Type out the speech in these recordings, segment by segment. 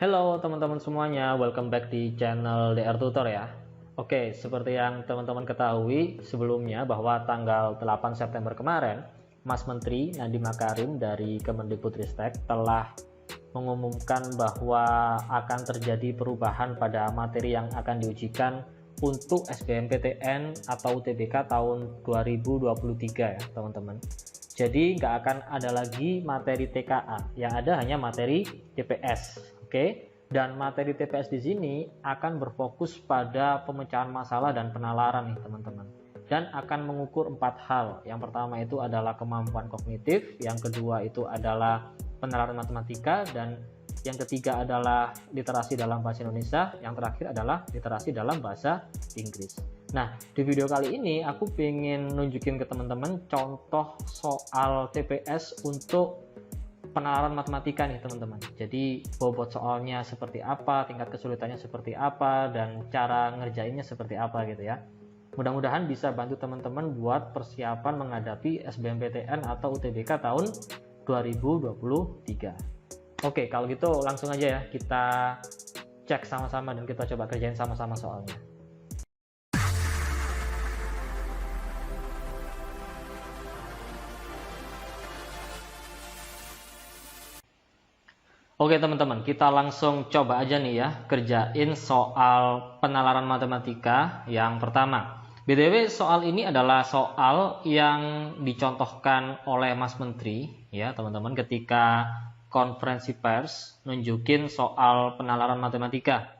Halo teman-teman semuanya, welcome back di channel DR Tutor ya. Oke, seperti yang teman-teman ketahui sebelumnya bahwa tanggal 8 September kemarin, Mas Menteri Nadiem Makarim dari Kemendikbudristek telah mengumumkan bahwa akan terjadi perubahan pada materi yang akan diujikan untuk SBMPTN atau UTBK tahun 2023 ya teman-teman. Jadi nggak akan ada lagi materi TKA, yang ada hanya materi TPS. Oke, dan materi TPS di sini akan berfokus pada pemecahan masalah dan penalaran nih teman-teman. Dan akan mengukur 4 hal. Yang pertama itu adalah kemampuan kognitif, yang kedua itu adalah penalaran matematika, dan yang ketiga adalah literasi dalam bahasa Indonesia, yang terakhir adalah literasi dalam bahasa Inggris. Nah, di video kali ini aku pengen nunjukin ke teman-teman contoh soal TPS untuk penalaran matematika nih teman-teman. Jadi bobot soalnya seperti apa, tingkat kesulitannya seperti apa, dan cara ngerjainnya seperti apa gitu ya. Mudah-mudahan bisa bantu teman-teman buat persiapan menghadapi SBMPTN atau UTBK tahun 2023. Oke, kalau gitu langsung aja ya kita cek sama-sama dan kita coba kerjain sama-sama soalnya. Oke teman-teman, kita langsung coba aja nih ya kerjain soal penalaran matematika yang pertama. BTW soal ini adalah soal yang dicontohkan oleh Mas Menteri ya teman-teman ketika konferensi pers nunjukin soal penalaran matematika.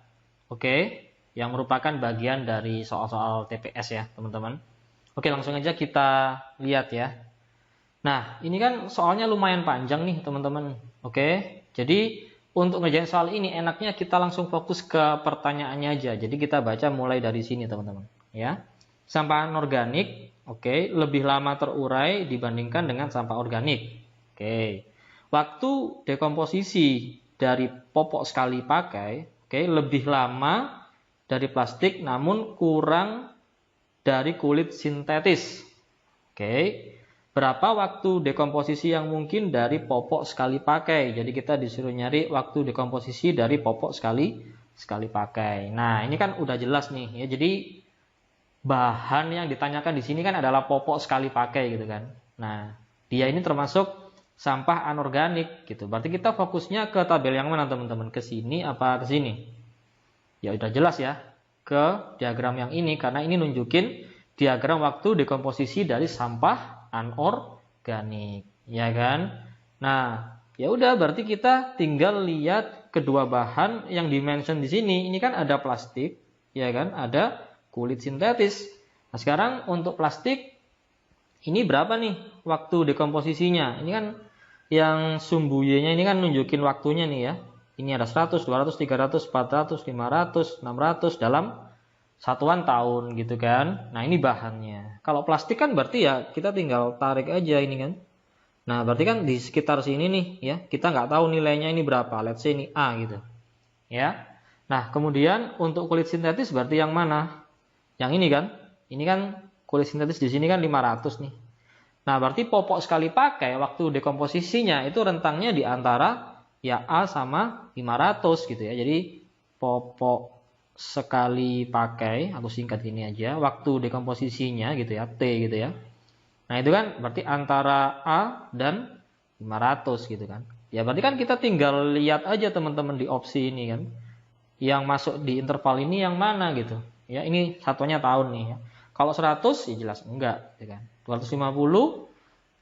Oke, yang merupakan bagian dari soal-soal TPS ya teman-teman. Oke, langsung aja kita lihat ya. Nah, ini kan soalnya lumayan panjang nih teman-teman. Oke. Jadi untuk ngerjain soal ini enaknya kita langsung fokus ke pertanyaannya aja. Jadi kita baca mulai dari sini teman-teman ya. Sampah anorganik, oke, lebih lama terurai dibandingkan dengan sampah organik. Oke. Waktu dekomposisi dari popok sekali pakai, oke, lebih lama dari plastik namun kurang dari kulit sintetis. Oke. Berapa waktu dekomposisi yang mungkin dari popok sekali pakai? Jadi kita disuruh nyari waktu dekomposisi dari popok sekali pakai. Nah, ini kan udah jelas nih ya. Jadi bahan yang ditanyakan di sini kan adalah popok sekali pakai gitu kan. Nah, dia ini termasuk sampah anorganik gitu. Berarti kita fokusnya ke tabel yang mana teman-teman? Ke sini apa ke sini? Ya udah jelas ya. Ke diagram yang ini karena ini nunjukin diagram waktu dekomposisi dari sampah anorganik, ya kan? Nah, ya udah berarti kita tinggal lihat kedua bahan yang dimention di sini. Ini kan ada plastik, ya kan? Ada kulit sintetis. Nah, sekarang untuk plastik ini berapa nih waktu dekomposisinya? Ini kan yang sumbu Y-nya ini kan nunjukin waktunya nih ya. Ini ada 100, 200, 300, 400, 500, 600 dalam satuan tahun gitu kan. Nah ini bahannya. Kalau plastik kan berarti ya kita tinggal tarik aja ini kan. Nah berarti kan di sekitar sini nih ya. Kita nggak tahu nilainya ini berapa. Let's say ini A gitu. Ya. Nah kemudian untuk kulit sintetis berarti yang mana? Yang ini kan. Ini kan kulit sintetis di sini kan 500 nih. Nah berarti popok sekali pakai waktu dekomposisinya itu rentangnya di antara ya A sama 500 gitu ya. Jadi popok sekali pakai, aku singkat gini aja, waktu dekomposisinya gitu ya, T gitu ya. Nah itu kan berarti antara A dan 500 gitu kan. Ya berarti kan kita tinggal lihat aja teman-teman di opsi ini kan. Yang masuk di interval ini yang mana gitu. Ya ini satunya tahun nih ya. Kalau 100 ya jelas enggak ya kan. 250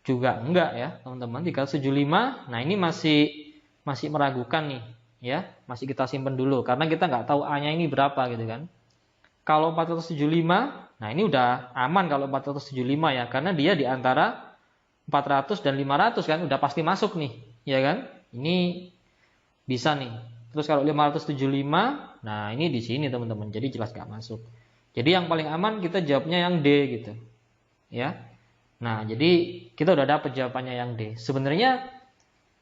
juga enggak ya teman-teman. 375, nah ini masih meragukan nih. Ya, masih kita simpen dulu karena kita nggak tahu A-nya ini berapa gitu kan. Kalau 475, nah ini udah aman kalau 475 ya karena dia di antara 400 dan 500 kan udah pasti masuk nih, ya kan? Ini bisa nih. Terus kalau 575, nah ini di sini teman-teman. Jadi jelas nggak masuk. Jadi yang paling aman kita jawabnya yang D gitu. Ya. Nah, jadi kita udah dapet jawabannya yang D. Sebenarnya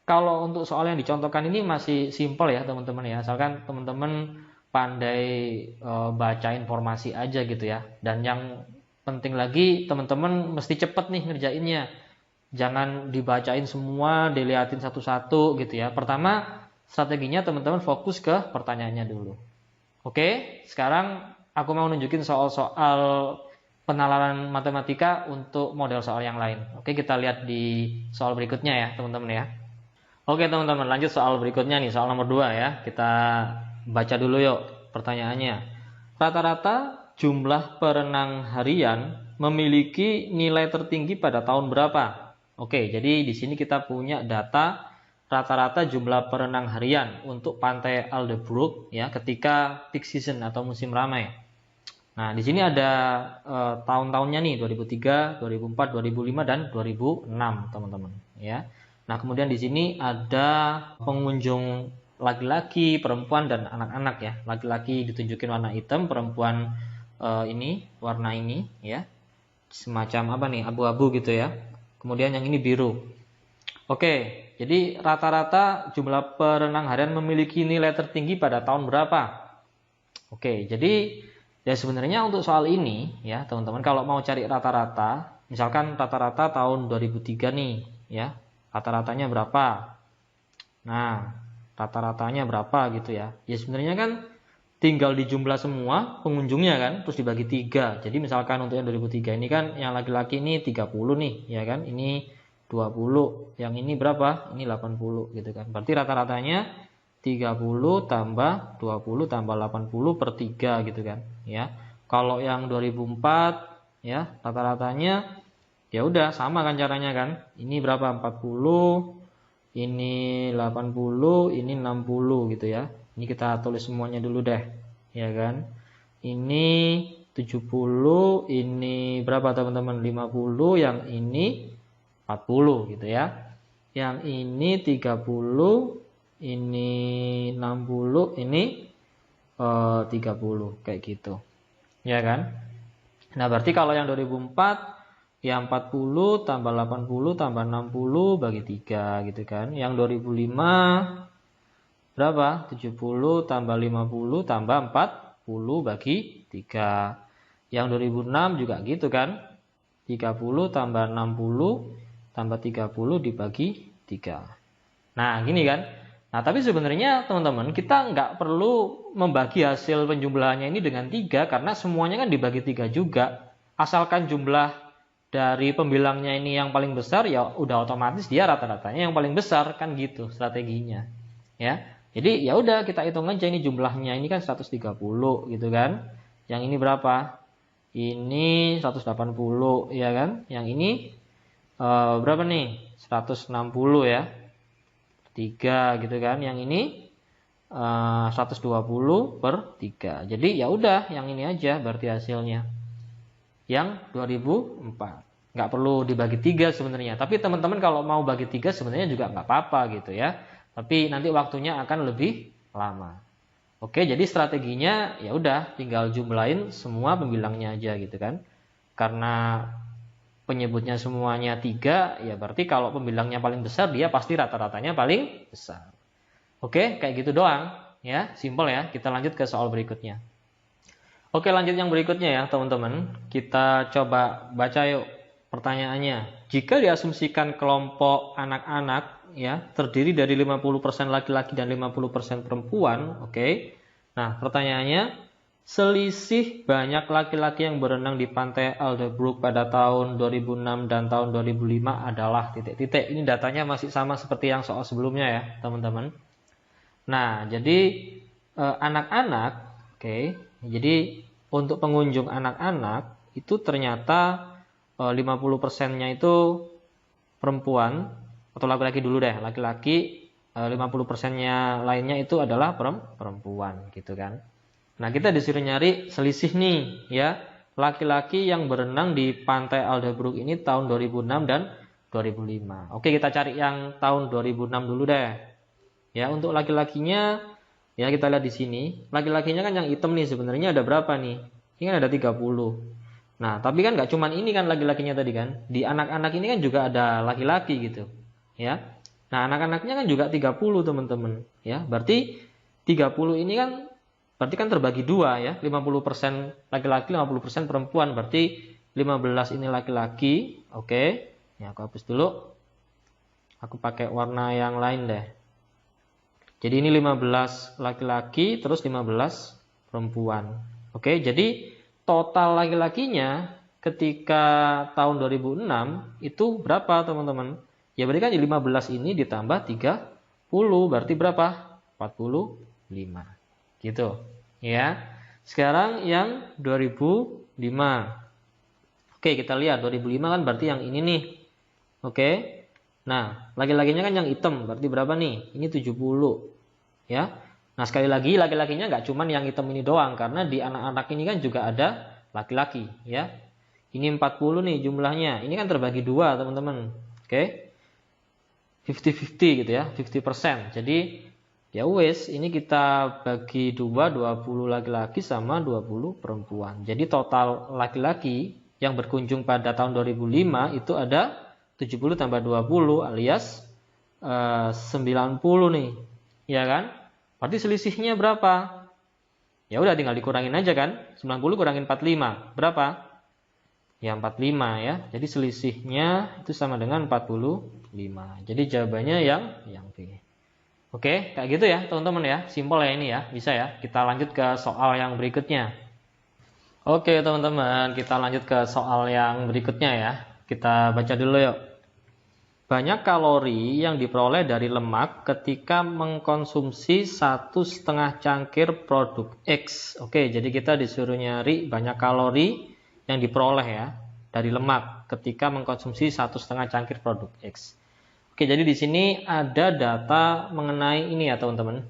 kalau untuk soal yang dicontohkan ini masih simpel ya teman-teman ya. Asalkan teman-teman pandai baca informasi aja gitu ya. Dan yang penting lagi teman-teman mesti cepet nih ngerjainnya. Jangan dibacain semua, dilihatin satu-satu gitu ya. Pertama strateginya teman-teman fokus ke pertanyaannya dulu. Oke, sekarang aku mau nunjukin soal-soal penalaran matematika untuk model soal yang lain. Oke, kita lihat di soal berikutnya ya teman-teman ya. Oke teman-teman, lanjut soal berikutnya nih, soal nomor 2 ya. Kita baca dulu yuk pertanyaannya. Rata-rata jumlah perenang harian memiliki nilai tertinggi pada tahun berapa? Oke, jadi di sini kita punya data rata-rata jumlah perenang harian untuk pantai Aldeburgh ya ketika peak season atau musim ramai. Nah, di sini ada tahun-tahunnya nih 2003, 2004, 2005 dan 2006, teman-teman, ya. Nah, kemudian di sini ada pengunjung laki-laki, perempuan dan anak-anak ya. Laki-laki ditunjukin warna hitam, perempuan ini warna ini ya. Semacam apa nih? Abu-abu gitu ya. Kemudian yang ini biru. Oke, jadi rata-rata jumlah perenang harian memiliki nilai tertinggi pada tahun berapa? Oke, jadi ya sebenarnya untuk soal ini ya teman-teman, kalau mau cari rata-rata, misalkan rata-rata tahun 2003 nih ya, rata-ratanya berapa? Nah, rata-ratanya berapa gitu ya. Ya sebenarnya kan tinggal dijumlah semua pengunjungnya kan, terus dibagi 3. Jadi misalkan untuk yang 2003 ini kan yang laki-laki ini 30 nih ya kan, ini 20, yang ini berapa? Ini 80 gitu kan. Berarti rata-ratanya 30 tambah 20 tambah 80 per 3 gitu kan ya. Kalau yang 2004 ya rata-ratanya ya udah sama kan caranya kan. Ini berapa? 40, ini 80, ini 60 gitu ya. Ini kita tulis semuanya dulu deh ya kan. Ini 70, ini berapa teman-teman? 50, yang ini 40 gitu ya. Yang ini 30, ini 60, ini 30 kayak gitu. Ya kan? Nah, berarti kalau yang 2004 yang 40 tambah 80 tambah 60 bagi 3 gitu kan. Yang 2005 berapa? 70 tambah 50 tambah 40 bagi 3. Yang 2006 juga gitu kan. 30 tambah 60 tambah 30 dibagi 3. Nah, gini kan. Nah, tapi sebenarnya teman-teman, kita nggak perlu membagi hasil penjumlahannya ini dengan 3, karena semuanya kan dibagi 3 juga. Asalkan jumlah dari pembilangnya ini yang paling besar, ya udah otomatis dia rata-ratanya yang paling besar, kan gitu strateginya. Ya. Jadi ya udah kita hitung aja ini jumlahnya, ini kan 130 gitu kan. Yang ini berapa? Ini 180 ya kan. Yang ini berapa nih? 160 ya. 3 gitu kan. Yang ini 120 per 3. Jadi ya udah yang ini aja berarti hasilnya. Yang 2004. Nggak perlu dibagi 3 sebenarnya. Tapi teman-teman kalau mau bagi 3 sebenarnya juga nggak apa-apa gitu ya. Tapi nanti waktunya akan lebih lama. Oke, jadi strateginya ya udah tinggal jumlahin semua pembilangnya aja gitu kan. Karena penyebutnya semuanya 3, ya berarti kalau pembilangnya paling besar dia pasti rata-ratanya paling besar. Oke, kayak gitu doang ya, simpel ya. Kita lanjut ke soal berikutnya. Oke, lanjut yang berikutnya ya teman-teman. Kita coba baca yuk pertanyaannya. Jika diasumsikan kelompok anak-anak ya terdiri dari 50% laki-laki dan 50% perempuan, oke. Nah, pertanyaannya, selisih banyak laki-laki yang berenang di pantai Aldeburgh pada tahun 2006 dan tahun 2005 adalah titik-titik. Ini datanya masih sama seperti yang soal sebelumnya ya, teman-teman. Nah, jadi anak-anak, oke. Jadi untuk pengunjung anak-anak itu ternyata 50%-nya itu perempuan atau laki-laki dulu deh, laki-laki, 50%-nya lainnya itu adalah perempuan gitu kan. Nah, kita disuruh nyari selisih nih ya, laki-laki yang berenang di pantai Aldeburgh ini tahun 2006 dan 2005. Oke, kita cari yang tahun 2006 dulu deh. Ya, untuk laki-lakinya ya kita lihat di sini. Laki-lakinya kan yang hitam nih, sebenarnya ada berapa nih? Ini kan ada 30. Nah, tapi kan nggak cuman ini kan laki-lakinya tadi kan. Di anak-anak ini kan juga ada laki-laki gitu. Ya. Nah, anak-anaknya kan juga 30, teman-teman. Ya, berarti 30 ini kan berarti kan terbagi 2 ya. 50% laki-laki, 50% perempuan. Berarti 15 ini laki-laki. Oke. Ya, aku hapus dulu. Aku pakai warna yang lain deh. Jadi ini 15 laki-laki terus 15 perempuan. Oke, jadi total laki-lakinya ketika tahun 2006 itu berapa teman-teman? Ya berarti kan 15 ini ditambah 30 berarti berapa? 45. Gitu. Ya. Sekarang yang 2005. Oke, kita lihat 2005 kan berarti yang ini nih. Oke. Nah, laki-lakinya kan yang hitam, berarti berapa nih? Ini 70. Ya. Nah, sekali lagi laki-lakinya nggak cuma yang hitam ini doang, karena di anak-anak ini kan juga ada laki-laki, ya. Ini 40 nih jumlahnya. Ini kan terbagi 2, teman-teman. Oke. 50-50 gitu ya, 50%. Jadi, ya wes, ini kita bagi 2, 20 laki-laki sama 20 perempuan. Jadi total laki-laki yang berkunjung pada tahun 2005 itu ada 70 tambah 20 alias 90 nih. Ya kan? Berarti selisihnya berapa? Ya udah tinggal dikurangin aja kan? 90 kurangin 45. Berapa? Ya 45 ya. Jadi selisihnya itu sama dengan 45. Jadi jawabannya yang B. Oke, kayak gitu ya teman-teman ya. Simpel ya ini ya. Bisa ya. Kita lanjut ke soal yang berikutnya. Oke teman-teman, kita lanjut ke soal yang berikutnya ya. Kita baca dulu yuk. Banyak kalori yang diperoleh dari lemak ketika mengkonsumsi 1,5 cangkir produk X. Oke, jadi kita disuruh nyari banyak kalori yang diperoleh ya dari lemak ketika mengkonsumsi 1,5 cangkir produk X. Oke, jadi di sini ada data mengenai ini ya teman-teman,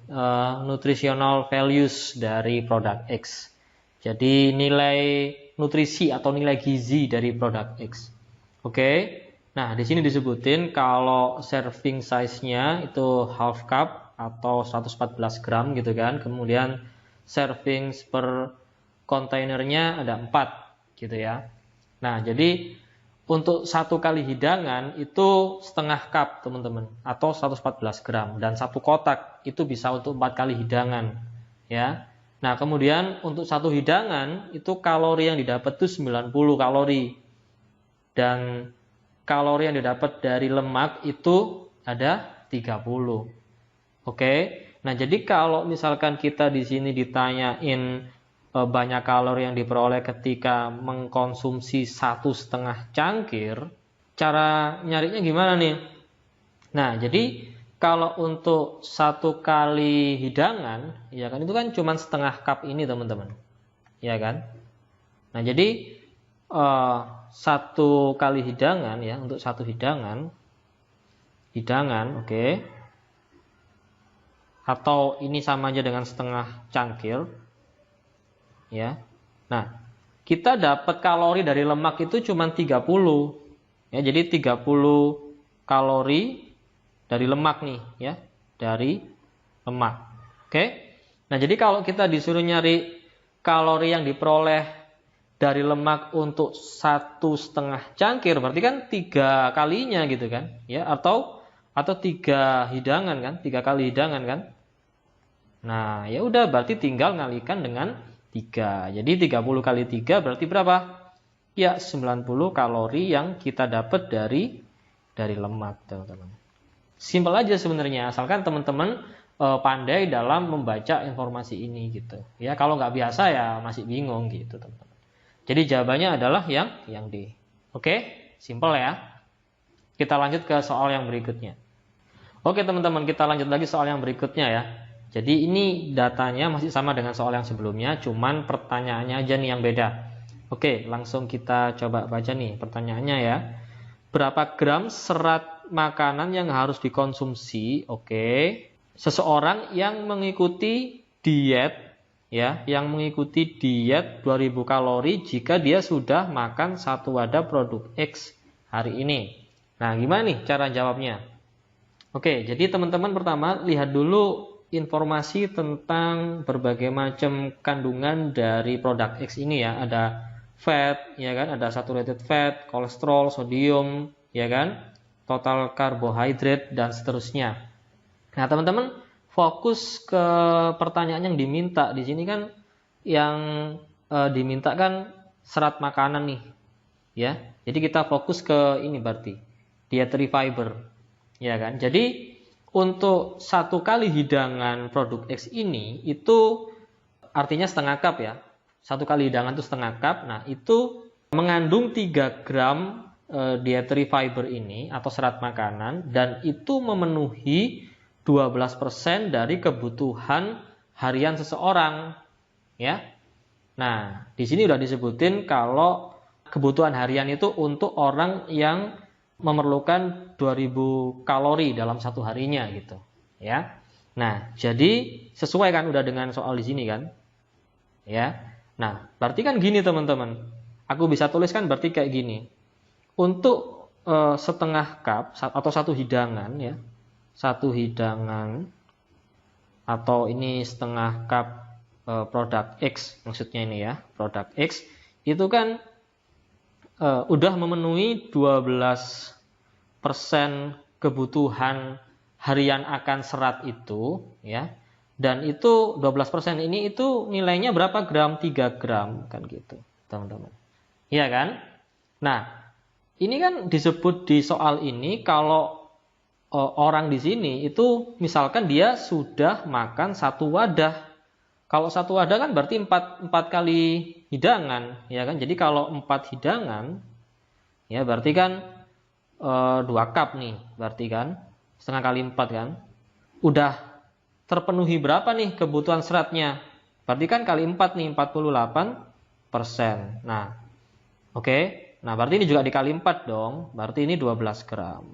nutritional values dari produk X. Jadi nilai nutrisi atau nilai gizi dari produk X. Oke. Nah, di sini disebutin kalau serving size-nya itu half cup atau 114 gram gitu kan. Kemudian serving per kontainernya ada 4 gitu ya. Nah, jadi untuk satu kali hidangan itu setengah cup teman-teman atau 114 gram. Dan satu kotak itu bisa untuk 4 kali hidangan ya. Nah, kemudian untuk satu hidangan itu kalori yang didapat itu 90 kalori. Dan kalori yang didapat dari lemak itu ada 30. Oke. Nah, jadi kalau misalkan kita di sini ditanyain banyak kalori yang diperoleh ketika mengkonsumsi 1,5 cangkir, cara nyarinya gimana nih? Nah, jadi kalau untuk satu kali hidangan, ya kan itu kan cuma setengah cup ini teman-teman. Ya kan? Nah, jadi satu kali hidangan ya, untuk satu hidangan oke. Atau ini sama aja dengan setengah cangkir ya. Nah, kita dapat kalori dari lemak itu cuma 30 ya, jadi 30 kalori dari lemak nih ya, dari lemak. Oke. Nah, jadi kalau kita disuruh nyari kalori yang diperoleh dari lemak untuk 1,5 cangkir berarti kan 3 kalinya gitu kan ya, atau 3 hidangan kan, 3 kali hidangan kan. Nah, ya udah berarti tinggal ngalikan dengan 3. Jadi 30 kali 3 berarti berapa? Ya 90 kalori yang kita dapat dari lemak teman-teman. Simpel aja sebenarnya, asalkan teman-teman pandai dalam membaca informasi ini gitu ya. Kalau nggak biasa ya masih bingung gitu teman-teman. Jadi jawabannya adalah yang D. Oke, simpel ya. Kita lanjut ke soal yang berikutnya. Oke teman-teman, kita lanjut lagi soal yang berikutnya ya. Jadi ini datanya masih sama dengan soal yang sebelumnya, cuman pertanyaannya aja nih yang beda. Oke, langsung kita coba baca nih pertanyaannya ya. Berapa gram serat makanan yang harus dikonsumsi? Oke. Seseorang yang mengikuti diet ya, yang mengikuti diet 2000 kalori jika dia sudah makan 1 wadah produk X hari ini. Nah, gimana nih cara jawabnya? Oke, jadi teman-teman pertama lihat dulu informasi tentang berbagai macam kandungan dari produk X ini ya. Ada fat, ya kan? Ada saturated fat, kolesterol, sodium, ya kan? Total karbohidrat dan seterusnya. Nah, teman-teman fokus ke pertanyaan yang diminta. Di sini kan yang diminta kan serat makanan nih, ya. Jadi kita fokus ke ini berarti dietary fiber, ya kan. Jadi untuk satu kali hidangan produk X ini itu artinya setengah cup ya. Satu kali hidangan itu setengah cup. Nah, itu mengandung 3 gram dietary fiber ini atau serat makanan, dan itu memenuhi 12% dari kebutuhan harian seseorang, ya. Nah, di sini udah disebutin kalau kebutuhan harian itu untuk orang yang memerlukan 2000 kalori dalam satu harinya gitu, ya. Nah, jadi sesuai kan udah dengan soal di sini kan? Ya. Nah, berarti kan gini teman-teman. Aku bisa tuliskan berarti kayak gini. Untuk setengah cup atau satu hidangan ya. Satu hidangan atau ini setengah cup produk X maksudnya ini ya, produk X itu kan udah memenuhi 12% kebutuhan harian akan serat itu ya. Dan itu 12% ini itu nilainya berapa gram? 3 gram kan gitu, teman-teman. Iya kan? Nah, ini kan disebut di soal ini kalau orang di sini itu misalkan dia sudah makan satu wadah. Kalau satu wadah kan berarti 4 kali hidangan, ya kan? Jadi kalau 4 hidangan, ya berarti kan 2 cup nih, berarti kan setengah kali 4 kan? Udah terpenuhi berapa nih kebutuhan seratnya? Berarti kan kali 4 nih, 48%. Nah, oke. Nah, berarti ini juga dikali 4 dong. Berarti ini 12 gram.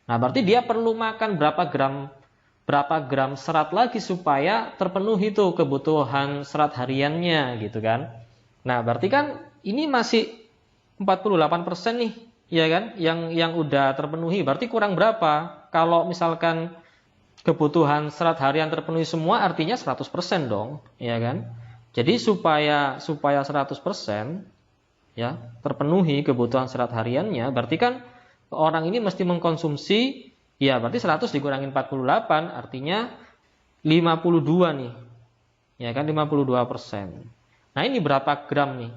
Nah, berarti dia perlu makan berapa gram serat lagi supaya terpenuhi tuh kebutuhan serat hariannya gitu kan. Nah, berarti kan ini masih 48% nih, ya kan? Yang udah terpenuhi. Berarti kurang berapa? Kalau misalkan kebutuhan serat harian terpenuhi semua artinya 100% dong, ya kan? Jadi supaya 100% ya terpenuhi kebutuhan serat hariannya, berarti kan orang ini mesti mengkonsumsi ya berarti 100 dikurangin 48 artinya 52 nih. Ya kan 52%. Nah, ini berapa gram nih?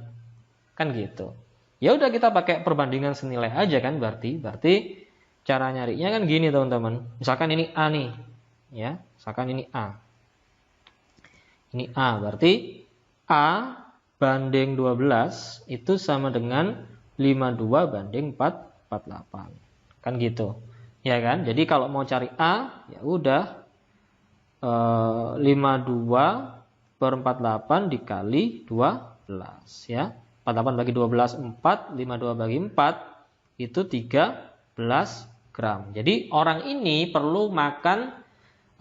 Kan gitu. Ya udah kita pakai perbandingan senilai aja kan berarti cara nyarinya kan gini teman-teman. Misalkan ini A nih. Ya, misalkan ini A. Ini A berarti A banding 12 itu sama dengan 52 banding 48. Kan gitu. Ya kan? Jadi kalau mau cari A, ya udah 52 per 48 dikali 12 ya. 48 bagi 12 4, 52 bagi 4 itu 13 gram. Jadi orang ini perlu makan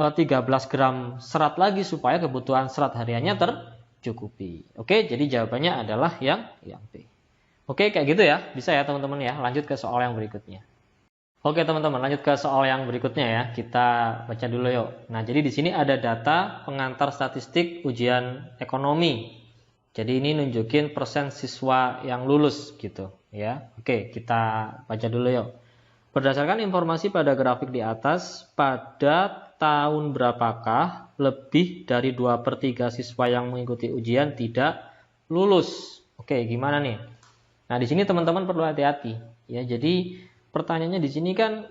13 gram serat lagi supaya kebutuhan serat hariannya tercukupi. Oke, jadi jawabannya adalah yang B. Oke, kayak gitu ya. Bisa ya teman-teman ya. Lanjut ke soal yang berikutnya. Oke teman-teman, lanjut ke soal yang berikutnya ya. Kita baca dulu yuk. Nah, jadi di sini ada data pengantar statistik ujian ekonomi. Jadi ini nunjukin persen siswa yang lulus gitu ya. Oke, kita baca dulu yuk. Berdasarkan informasi pada grafik di atas, pada tahun berapakah lebih dari 2/3 siswa yang mengikuti ujian tidak lulus? Oke, gimana nih? Nah, di sini teman-teman perlu hati-hati ya. Jadi pertanyaannya di sini kan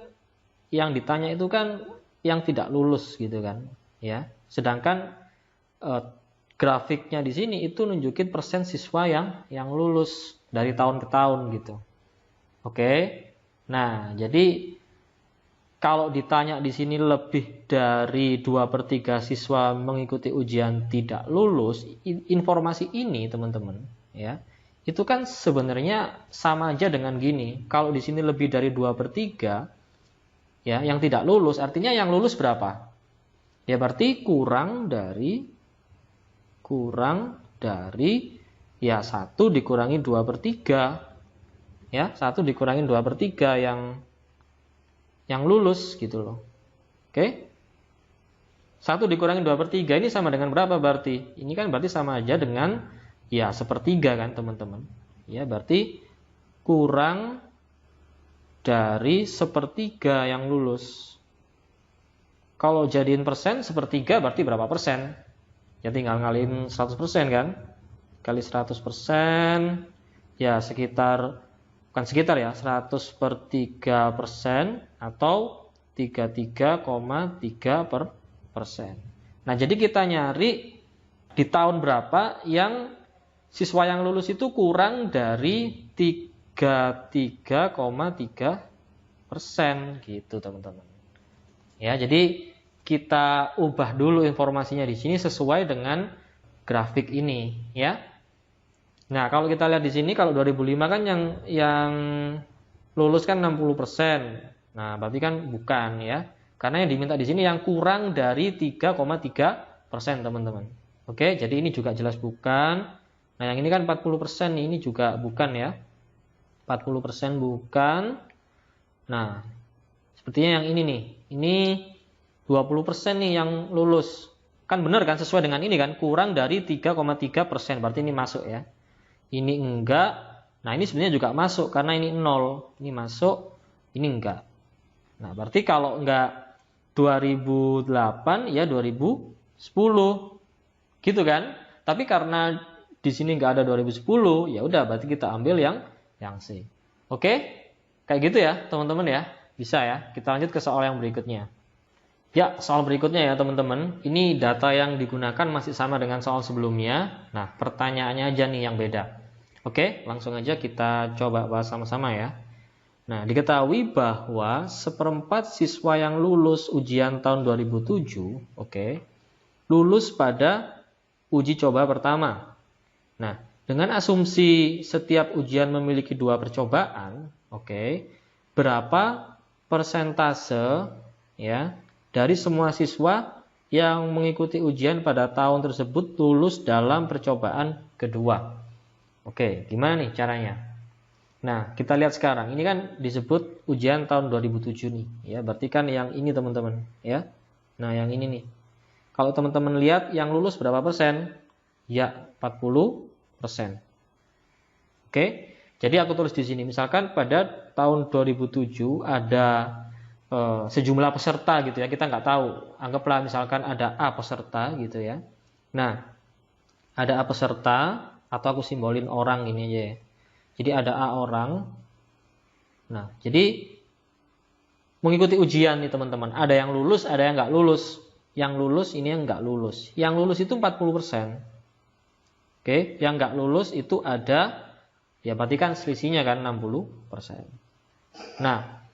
yang ditanya itu kan yang tidak lulus gitu kan ya. Sedangkan grafiknya di sini itu nunjukin persen siswa yang lulus dari tahun ke tahun gitu. Oke. Nah, jadi kalau ditanya di sini lebih dari 2/3 siswa mengikuti ujian tidak lulus, informasi ini teman-teman ya. Itu kan sebenarnya sama aja dengan gini. Kalau di sini lebih dari 2/3 ya, yang tidak lulus, artinya yang lulus berapa? Ya berarti kurang dari ya 1 dikurangi 2/3. Ya, 1 dikurangi 2/3 yang lulus gitu loh. Oke? 1 dikurangi 2/3 ini sama dengan berapa berarti? Ini kan berarti sama aja dengan ya 1/3 kan teman-teman. Ya berarti kurang dari 1/3 yang lulus. Kalau jadiin persen 1/3 berarti berapa persen? Ya tinggal ngalihin 100% kan. Kali 100% ya sekitar, bukan sekitar ya, 100/3% atau 33,3%. Nah, jadi kita nyari di tahun berapa yang siswa yang lulus itu kurang dari 33,3% gitu, teman-teman. Ya, jadi kita ubah dulu informasinya di sini sesuai dengan grafik ini, ya. Nah, kalau kita lihat di sini, kalau 2005 kan yang lulus kan 60%. Nah, berarti kan bukan, ya. Karena yang diminta di sini yang kurang dari 3,3%, teman-teman. Oke, jadi ini juga jelas bukan. Nah, yang ini kan 40% nih, ini juga bukan, ya. 40% bukan. Nah, sepertinya yang ini nih. Ini 20% nih yang lulus. Kan benar kan, sesuai dengan ini kan, kurang dari 3,3%. Berarti ini masuk, ya. Ini enggak. Nah, ini sebenarnya juga masuk karena ini 0. Ini masuk, ini enggak. Nah, berarti kalau enggak 2008 ya 2010. Gitu kan? Tapi karena di sini enggak ada 2010, ya udah berarti kita ambil yang C. Oke? Kayak gitu ya, teman-teman ya. Bisa ya. Kita lanjut ke soal yang berikutnya. Ya, soal berikutnya ya, teman-teman. Ini data yang digunakan masih sama dengan soal sebelumnya. Nah, pertanyaannya aja nih yang beda. Oke, langsung aja kita coba bahas sama-sama ya. Nah, diketahui bahwa seperempat siswa yang lulus ujian tahun 2007, lulus pada uji coba pertama. Nah, dengan asumsi setiap ujian memiliki 2 percobaan, berapa persentase ya dari semua siswa yang mengikuti ujian pada tahun tersebut lulus dalam percobaan kedua? Gimana nih caranya? Nah, kita lihat sekarang. Ini kan disebut ujian tahun 2007 nih, ya. Berarti kan yang ini, teman-teman, ya. Nah, yang ini nih. Kalau teman-teman lihat yang lulus berapa persen? Ya, 40%. Jadi aku tulis di sini. Misalkan pada tahun 2007 ada sejumlah peserta gitu ya. Kita nggak tahu. Anggaplah misalkan ada A peserta gitu ya. Nah, ada A peserta atau aku simbolin orang ini aja ya. Jadi ada A orang. Nah, jadi mengikuti ujian nih teman-teman. Ada yang lulus, ada yang nggak lulus. Yang lulus ini yang nggak lulus. Yang lulus itu 40%. Yang nggak lulus itu ada, ya berarti kan selisihnya kan 60%. Nah,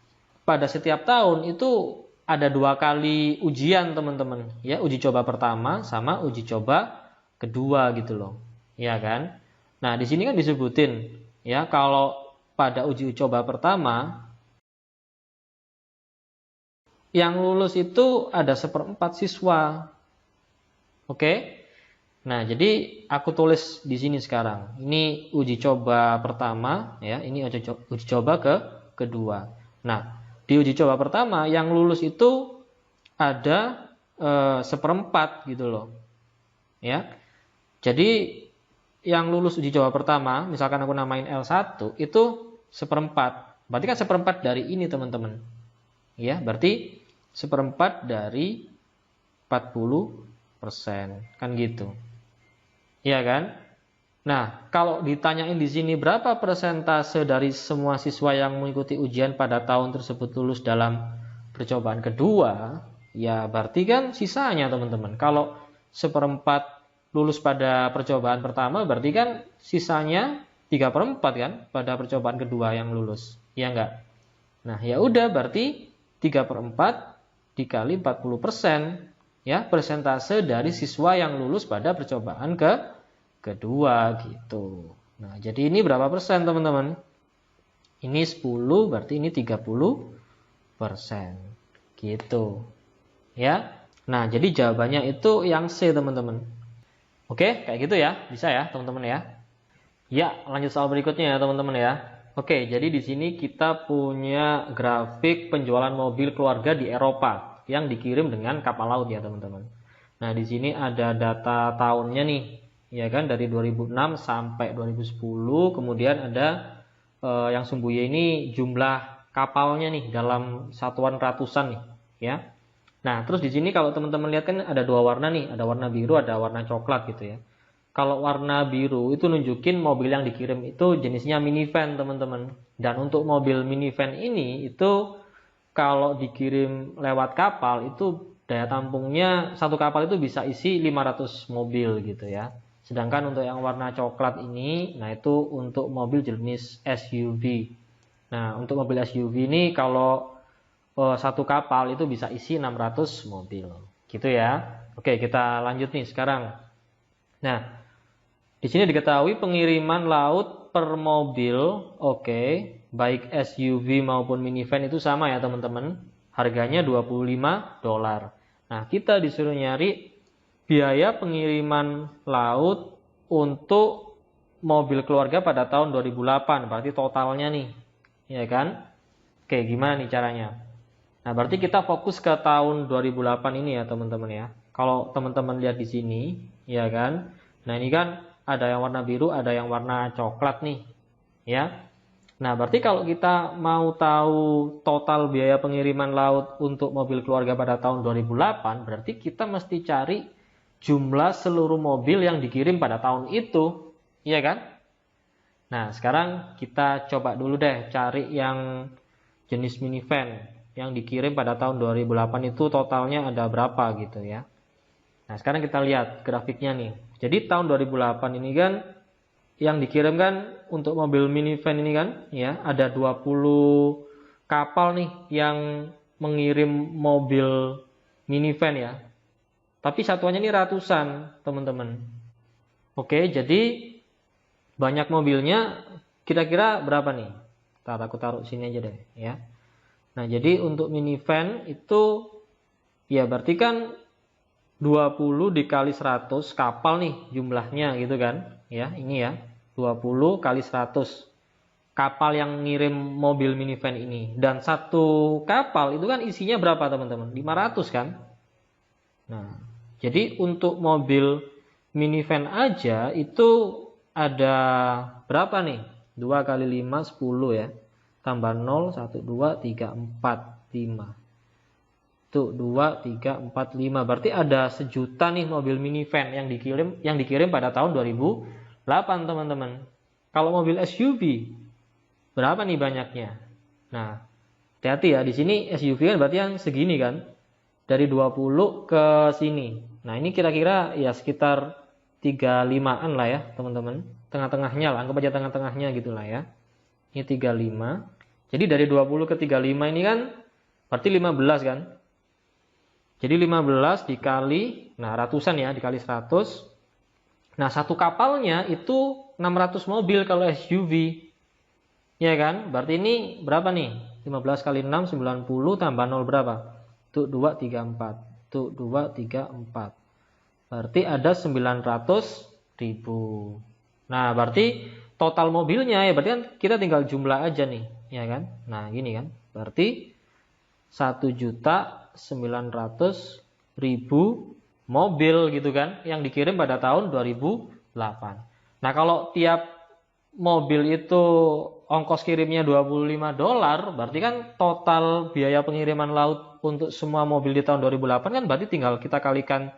pada setiap tahun itu ada 2 kali ujian teman-teman. Ya, uji coba pertama sama uji coba kedua gitu loh. Ya kan? Nah, di sini kan disebutin ya kalau pada uji coba pertama yang lulus itu ada 1/4 siswa. Nah, jadi aku tulis di sini sekarang. Ini uji coba pertama ya, ini uji coba kedua. Nah, di uji coba pertama yang lulus itu ada 1/4 gitu loh. Ya. Jadi yang lulus uji coba pertama, misalkan aku namain L1 itu 1/4. Berarti kan 1/4 dari ini teman-teman. Ya, berarti 1/4 dari 40%. Kan gitu. Iya kan? Nah, kalau ditanyain di sini berapa persentase dari semua siswa yang mengikuti ujian pada tahun tersebut lulus dalam percobaan kedua, ya berarti kan sisanya teman-teman. Kalau 1/4 lulus pada percobaan pertama, berarti kan sisanya 3/4 kan pada percobaan kedua yang lulus. Iya enggak? Nah, ya udah berarti 3/4 dikali 40%. Ya, persentase dari siswa yang lulus pada percobaan kedua gitu. Nah, jadi ini berapa persen teman-teman? Ini 10, berarti ini 30%. Gitu. Ya. Nah, jadi jawabannya itu yang C teman-teman. Kayak gitu ya. Bisa ya teman-teman ya. Ya, lanjut soal berikutnya ya teman-teman ya. Jadi di sini kita punya grafik penjualan mobil keluarga di Eropa yang dikirim dengan kapal laut ya teman-teman. Nah, di sini ada data tahunnya nih. Ya kan, dari 2006 sampai 2010, kemudian ada yang sumbunya ini jumlah kapalnya nih dalam satuan ratusan nih, ya. Nah, terus di sini kalau teman-teman lihat kan ada 2 warna nih, ada warna biru, ada warna coklat gitu ya. Kalau warna biru itu nunjukin mobil yang dikirim itu jenisnya minivan teman-teman. Dan untuk mobil minivan ini itu kalau dikirim lewat kapal itu daya tampungnya satu kapal itu bisa isi 500 mobil gitu ya. Sedangkan untuk yang warna coklat ini, nah itu untuk mobil jenis SUV. Nah, untuk mobil SUV ini kalau satu kapal itu bisa isi 600 mobil. Gitu ya. Oke, kita lanjut nih sekarang. Nah, di sini diketahui pengiriman laut per mobil, oke, baik SUV maupun minivan itu sama ya teman-teman. Harganya $25. Nah, kita disuruh nyari biaya pengiriman laut untuk mobil keluarga pada tahun 2008, berarti totalnya nih, ya kan? Oke, gimana nih caranya? Nah, berarti kita fokus ke tahun 2008 ini ya teman-teman ya. Kalau teman-teman lihat di sini, ya kan? Nah, ini kan ada yang warna biru, ada yang warna coklat nih, ya. Nah, berarti kalau kita mau tahu total biaya pengiriman laut untuk mobil keluarga pada tahun 2008, berarti kita mesti cari jumlah seluruh mobil yang dikirim pada tahun itu, iya kan? Nah, sekarang kita coba dulu deh cari yang jenis minivan yang dikirim pada tahun 2008 itu totalnya ada berapa gitu ya. Nah, sekarang kita lihat grafiknya nih. Jadi tahun 2008 ini kan yang dikirim kan untuk mobil minivan ini kan ya ada 20 kapal nih yang mengirim mobil minivan ya. Tapi satuannya ini ratusan, teman-teman. Oke, jadi banyak mobilnya kira-kira berapa nih? Aku taruh sini aja deh ya. Nah, jadi untuk minivan itu ya berarti kan 20 dikali 100 kapal nih jumlahnya gitu kan. Ya, ini ya. 20 kali 100 kapal yang ngirim mobil minivan ini. Dan satu kapal itu kan isinya berapa teman-teman? 500 kan? Nah, jadi untuk mobil minivan aja itu ada berapa nih? 2 kali 5, 10 ya. Tambah 0, 1, 2, 3, 4, 5. Tuh, 2, 3, 4, 5. Berarti ada 1.000.000 nih mobil minivan yang dikirim pada tahun 2008, teman-teman. Kalau mobil SUV, berapa nih banyaknya? Nah, hati-hati ya. Di sini SUV kan berarti yang segini kan. Dari 20 ke sini. Nah, ini kira-kira ya sekitar 35-an lah ya, teman-teman. Tengah-tengahnya lah, anggap aja tengah-tengahnya gitulah ya. Ini 35. Jadi dari 20 ke 35 ini kan berarti 15 kan. Jadi 15 dikali, nah ratusan ya, dikali 100. Nah, satu kapalnya itu 600 mobil kalau SUV. Ya kan? Berarti ini berapa nih? 15 kali 6, 90 tambah 0 berapa? Tuh 2, 3, 4. Tuh 2, 3, 4. Berarti ada 900.000. Nah, berarti total mobilnya ya berarti kan kita tinggal jumlah aja nih, ya kan? Nah, gini kan. Berarti 1.900.000 mobil gitu kan yang dikirim pada tahun 2008. Nah, kalau tiap mobil itu ongkos kirimnya $25, berarti kan total biaya pengiriman laut untuk semua mobil di tahun 2008 kan berarti tinggal kita kalikan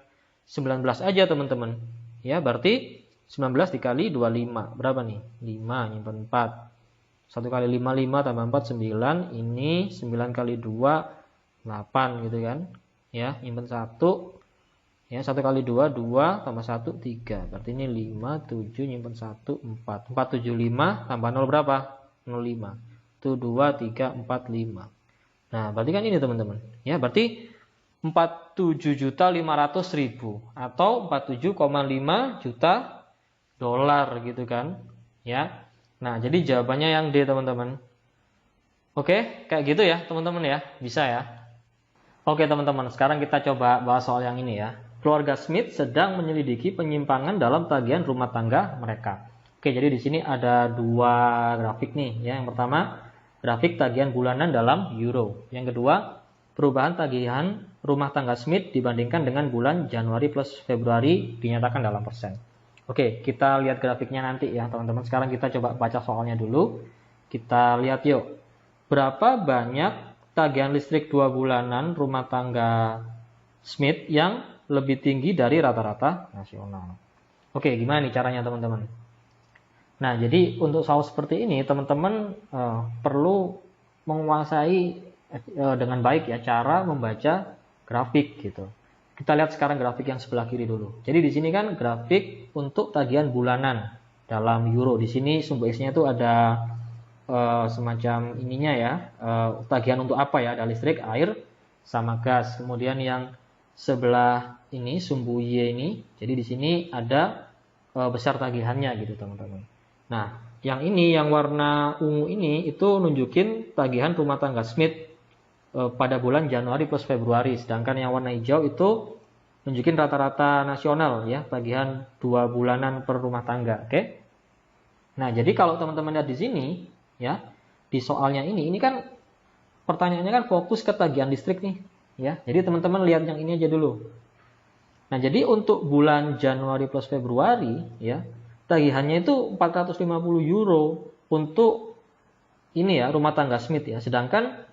19 aja, teman-teman. Ya, berarti 19 dikali 25. Berapa nih? 5, nyimpen 4. 1 kali 5, 5 tambah 4, 9. Ini 9 kali 2, 8 gitu kan. Ya, nyimpen 1. Ya, 1 kali 2, 2 tambah 1, 3. Berarti ini 5, 7, nyimpen 1, 4. 4, 7, 5 tambah 0 berapa? 0,5. Itu 2, 3, 4, 5. Nah, berarti kan ini teman-teman. Ya, berarti 47.500.000 atau 47,5 juta dolar gitu kan. Ya. Nah, jadi jawabannya yang D, teman-teman. Oke, kayak gitu ya, teman-teman ya. Bisa ya. Oke, teman-teman, sekarang kita coba bahas soal yang ini ya. Keluarga Smith sedang menyelidiki penyimpangan dalam tagihan rumah tangga mereka. Oke, jadi di sini ada dua grafik nih ya. Yang pertama, grafik tagihan bulanan dalam euro. Yang kedua, perubahan tagihan rumah tangga Smith dibandingkan dengan bulan Januari plus Februari dinyatakan dalam persen. Oke, kita lihat grafiknya nanti ya, teman-teman. Sekarang kita coba baca soalnya dulu. Kita lihat yuk. Berapa banyak tagihan listrik 2 bulanan rumah tangga Smith yang lebih tinggi dari rata-rata nasional? Oke, gimana nih caranya, teman-teman? Nah, jadi untuk soal seperti ini, teman-teman perlu menguasai dengan baik ya cara membaca grafik gitu. Kita lihat sekarang grafik yang sebelah kiri dulu. Jadi di sini kan grafik untuk tagihan bulanan dalam euro. Di sini sumbu X-nya itu ada semacam ininya ya, tagihan untuk apa ya? Ada listrik, air, sama gas. Kemudian yang sebelah ini sumbu Y ini, jadi di sini ada besar tagihannya gitu teman-teman. Nah, yang ini yang warna ungu ini itu nunjukin tagihan rumah tangga Smith pada bulan Januari plus Februari, sedangkan yang warna hijau itu nunjukin rata-rata nasional ya, tagihan 2 bulanan per rumah tangga. Oke. Nah, jadi kalau teman-teman lihat di sini ya, di soalnya ini kan pertanyaannya kan fokus ke tagihan listrik nih ya. Jadi teman-teman lihat yang ini aja dulu. Nah, jadi untuk bulan Januari plus Februari ya, tagihannya itu 450 euro untuk ini ya, rumah tangga Smith ya. Sedangkan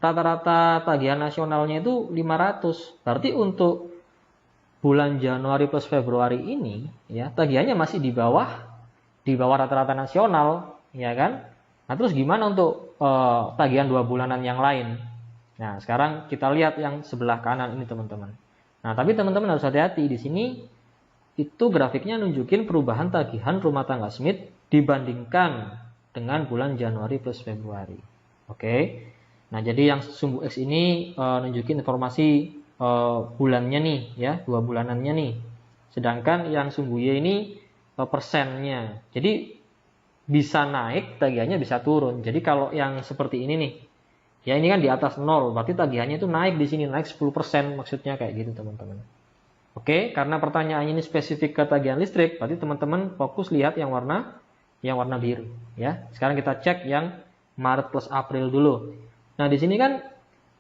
rata-rata tagihan nasionalnya itu 500. Berarti untuk bulan Januari plus Februari ini ya, tagihannya masih di bawah rata-rata nasional, ya kan? Nah, terus gimana untuk tagihan 2 bulanan yang lain? Nah, sekarang kita lihat yang sebelah kanan ini, teman-teman. Nah, tapi teman-teman harus hati-hati di sini itu grafiknya nunjukin perubahan tagihan rumah tangga Smith dibandingkan dengan bulan Januari plus Februari. Oke. Nah, jadi yang sumbu X ini nunjukin informasi bulannya nih ya, 2 bulanannya nih. Sedangkan yang sumbu Y ini persennya. Jadi bisa naik, tagihannya bisa turun. Jadi kalau yang seperti ini nih, ya ini kan di atas 0, berarti tagihannya itu naik di sini, naik 10%, maksudnya kayak gitu teman-teman. Oke, karena pertanyaannya ini spesifik ke tagihan listrik, berarti teman-teman fokus lihat yang warna biru ya. Sekarang kita cek yang Maret plus April dulu. Nah, di sini kan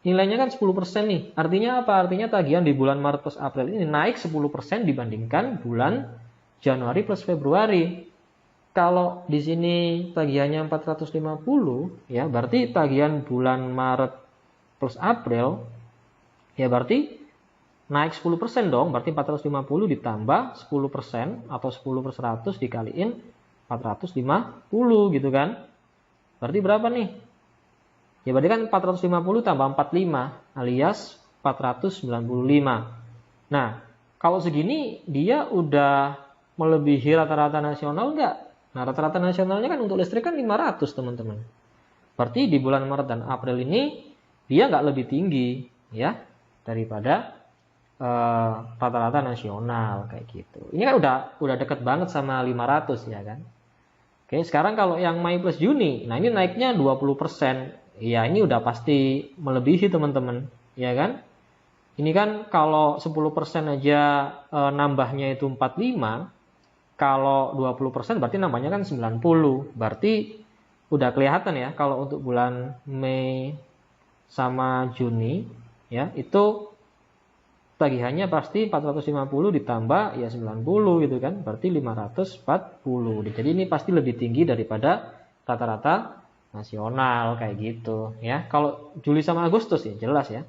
nilainya kan 10% nih. Artinya apa? Artinya tagihan di bulan Maret plus April ini naik 10% dibandingkan bulan Januari plus Februari. Kalau di sini tagihannya 450 ya, berarti tagihan bulan Maret plus April ya berarti naik 10% dong. Berarti 450 ditambah 10% atau 10/100 dikaliin 450 gitu kan. Berarti berapa nih? Ya berarti kan 450 tambah 45 alias 495. Nah, kalau segini dia udah melebihi rata-rata nasional enggak? Nah, rata-rata nasionalnya kan untuk listrik kan 500, teman-teman. Berarti di bulan Maret dan April ini dia nggak lebih tinggi ya daripada rata-rata nasional kayak gitu. Ini kan udah deket banget sama 500 ya kan. Oke, sekarang kalau yang Mei plus Juni, nah ini naiknya 20%. Ya, ini udah pasti melebihi teman-teman, ya kan? Ini kan kalau 10% aja nambahnya itu 45, kalau 20% berarti nambahnya kan 90. Berarti udah kelihatan ya kalau untuk bulan Mei sama Juni ya, itu tagihannya pasti 450 ditambah ya 90 gitu kan. Berarti 540. Jadi ini pasti lebih tinggi daripada rata-rata nasional kayak gitu ya. Kalau Juli sama Agustus ya jelas ya.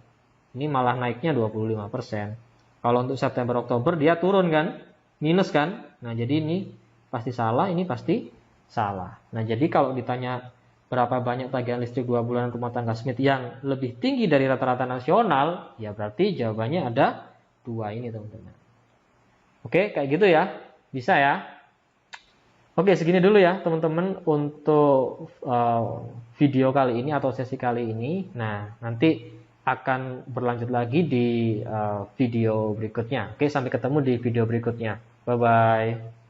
Ini malah naiknya 25%. Kalau untuk September Oktober dia turun kan? Minus kan? Nah, jadi ini pasti salah, ini pasti salah. Nah, jadi kalau ditanya berapa banyak tagihan listrik 2 bulan rumah tangga Smith yang lebih tinggi dari rata-rata nasional, ya berarti jawabannya ada 2 ini, teman-teman. Oke, kayak gitu ya. Bisa ya? Oke, segini dulu ya teman-teman untuk video kali ini atau sesi kali ini. Nah, nanti akan berlanjut lagi di video berikutnya. Oke, sampai ketemu di video berikutnya. Bye-bye.